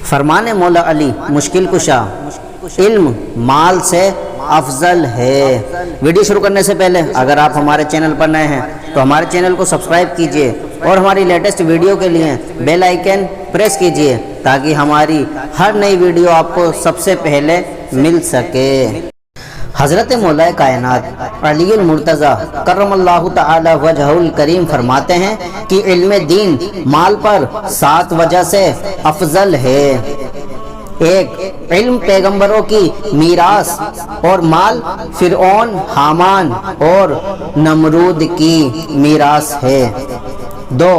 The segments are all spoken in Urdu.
فرمان مولا علی مشکل کشا، علم مال سے افضل ہے۔ ویڈیو شروع کرنے سے پہلے اگر آپ ہمارے چینل پر نئے ہیں تو ہمارے چینل کو سبسکرائب کیجئے اور ہماری لیٹسٹ ویڈیو کے لیے بیل آئیکن پریس کیجئے تاکہ ہماری ہر نئی ویڈیو آپ کو سب سے پہلے مل سکے۔ حضرت مولا کائنات علی المرتضیٰ کرم اللہ تعالی وجہہ الکریم فرماتے ہیں کہ علم دین مال پر 7 وجہ سے افضل ہے۔ 1، علم پیغمبروں کی میراث اور مال فرعون، حامان اور نمرود کی میراث ہے۔ 2،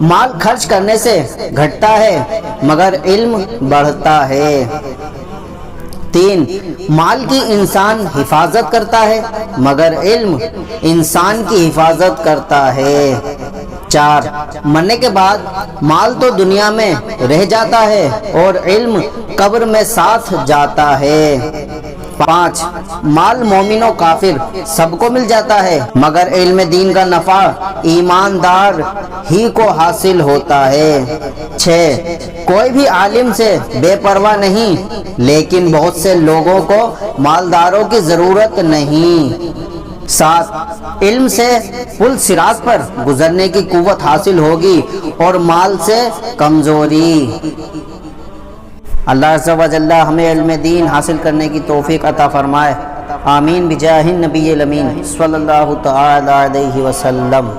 مال خرچ کرنے سے گھٹتا ہے مگر علم بڑھتا ہے۔ 3، مال کی انسان حفاظت کرتا ہے مگر علم انسان کی حفاظت کرتا ہے۔ 4، مرنے کے بعد مال تو دنیا میں رہ جاتا ہے اور علم قبر میں ساتھ جاتا ہے۔ 5، مال مومن و کافر سب کو مل جاتا ہے مگر علم دین کا نفع ایماندار ہی کو حاصل ہوتا ہے۔ 6، کوئی بھی عالم سے بے پرواہ نہیں لیکن بہت سے لوگوں کو مالداروں کی ضرورت نہیں۔ 7، علم سے پل صراط پر گزرنے کی قوت حاصل ہوگی اور مال سے کمزوری۔ اللہ عز و جل ہمیں علم دین حاصل کرنے کی توفیق عطا فرمائے، آمین بجاہ النبی الامین صلی اللہ تعالی علیہ وسلم۔